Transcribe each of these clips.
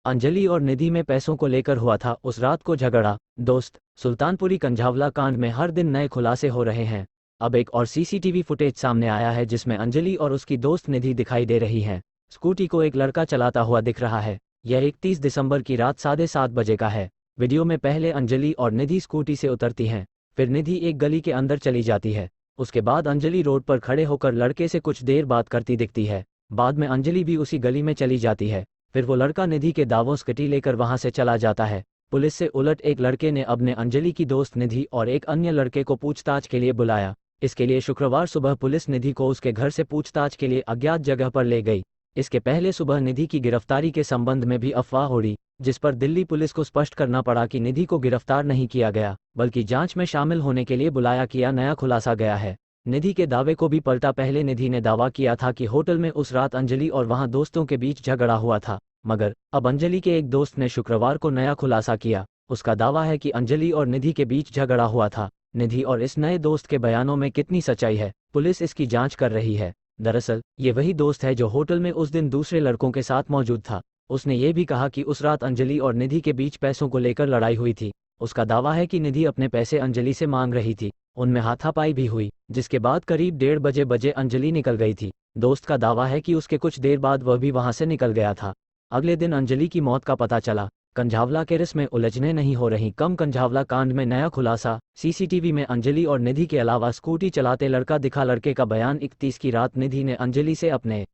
अंजलि और निधि में पैसों को लेकर हुआ था उस रात को झगड़ा। दोस्त, सुल्तानपुरी कंझावला कांड में हर दिन नए खुलासे हो रहे हैं। अब एक और सीसीटीवी फुटेज सामने आया है जिसमें अंजलि और उसकी दोस्त निधि दिखाई दे रही हैं। स्कूटी को एक लड़का चलाता हुआ दिख रहा है। यह 31 दिसंबर की रात 7:30 बजे का है। वीडियो में पहले अंजलि और निधि स्कूटी से उतरती हैं, फिर निधि एक गली के अंदर चली जाती है। उसके बाद अंजलि रोड पर खड़े होकर लड़के से कुछ देर बात करती दिखती है। बाद में अंजलि भी उसी गली में चली जाती है। फिर वो लड़का निधि के दावों स्कूटी लेकर वहां से चला जाता है। पुलिस से उलट एक लड़के ने अपने अंजलि की दोस्त निधि और एक अन्य लड़के को पूछताछ के लिए बुलाया। इसके लिए शुक्रवार सुबह पुलिस निधि को उसके घर से पूछताछ के लिए अज्ञात जगह पर ले गई। इसके पहले सुबह निधि की गिरफ्तारी के संबंध में भी अफवाह उड़ी, जिस पर दिल्ली पुलिस को स्पष्ट करना पड़ा कि निधि को गिरफ्तार नहीं किया गया, बल्कि जांच में शामिल होने के लिए बुलाया किया नया खुलासा गया है। निधि के दावे को भी पलटा। पहले निधि ने दावा किया था कि होटल में उस रात अंजलि और वहां दोस्तों के बीच झगड़ा हुआ था, मगर अब अंजलि के एक दोस्त ने शुक्रवार को नया खुलासा किया। उसका दावा है कि अंजलि और निधि के बीच झगड़ा हुआ था। निधि और इस नए दोस्त के बयानों में कितनी सच्चाई है, पुलिस इसकी जांच कर रही है। दरअसल ये वही दोस्त है जो होटल में उस दिन दूसरे लड़कों के साथ मौजूद था। उसने ये भी कहा कि उस रात अंजलि और निधि के बीच पैसों को लेकर लड़ाई हुई थी। उसका दावा है कि निधि अपने पैसे अंजलि से मांग रही थी। उनमें हाथापाई भी हुई, जिसके बाद करीब 1:30 बजे अंजलि निकल गई थी। दोस्त का दावा है कि उसके कुछ देर बाद वह भी वहां से निकल गया था। अगले दिन अंजलि की मौत का पता चला। कंझावला केस में उलझने नहीं हो रही कम। कंझावला कांड में नया खुलासा। सीसीटीवी में अंजलि और निधि के अलावा स्कूटी चलाते लड़का दिखा। लड़के का बयान 31 की रात निधि ने अंजलि से अपने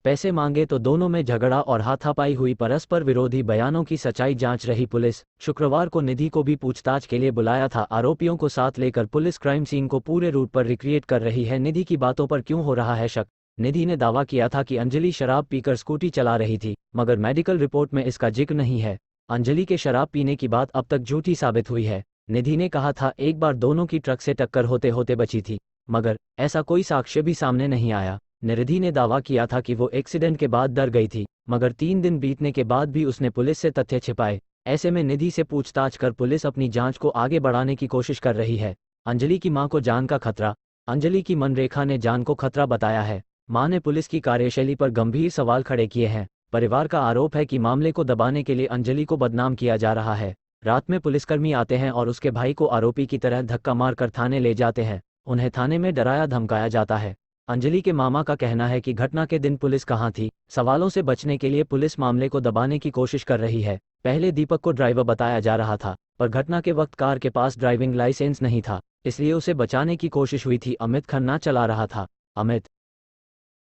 पैसे मांगे तो दोनों में झगड़ा और हाथापाई हुई। परस्पर विरोधी बयानों की सच्चाई जांच रही पुलिस। शुक्रवार को निधि को भी पूछताछ के लिए बुलाया था। आरोपियों को साथ लेकर पुलिस क्राइम सीन को पूरे रूट पर रिक्रिएट कर रही है। निधि की बातों पर क्यों हो रहा है शक? निधि ने दावा किया था कि अंजलि शराब पीकर स्कूटी चला रही थी, मगर मेडिकल रिपोर्ट में इसका जिक्र नहीं है। अंजलि के शराब पीने की बात अब तक झूठी साबित हुई है। निधि ने कहा था एक बार दोनों की ट्रक से टक्कर होते होते बची थी, मगर ऐसा कोई साक्ष्य भी सामने नहीं आया। निधि ने दावा किया था कि वो एक्सीडेंट के बाद डर गई थी, मगर 3 दिन बीतने के बाद भी उसने पुलिस से तथ्य छिपाए। ऐसे में निधि से पूछताछ कर पुलिस अपनी जांच को आगे बढ़ाने की कोशिश कर रही है। अंजलि की मां को जान का खतरा। अंजलि की मनरेखा ने जान को खतरा बताया है। मां ने पुलिस की कार्यशैली पर गंभीर सवाल खड़े किए हैं। परिवार का आरोप है कि मामले को दबाने के लिए अंजलि को बदनाम किया जा रहा है। रात में पुलिसकर्मी आते हैं और उसके भाई को आरोपी की तरह धक्का मारकर थाने ले जाते हैं। उन्हें थाने में डराया धमकाया जाता है। अंजलि के मामा का कहना है कि घटना के दिन पुलिस कहां थी। सवालों से बचने के लिए पुलिस मामले को दबाने की कोशिश कर रही है। पहले दीपक को ड्राइवर बताया जा रहा था, पर घटना के वक्त कार के पास ड्राइविंग लाइसेंस नहीं था, इसलिए उसे बचाने की कोशिश हुई थी। अमित खन्ना चला रहा था। अमित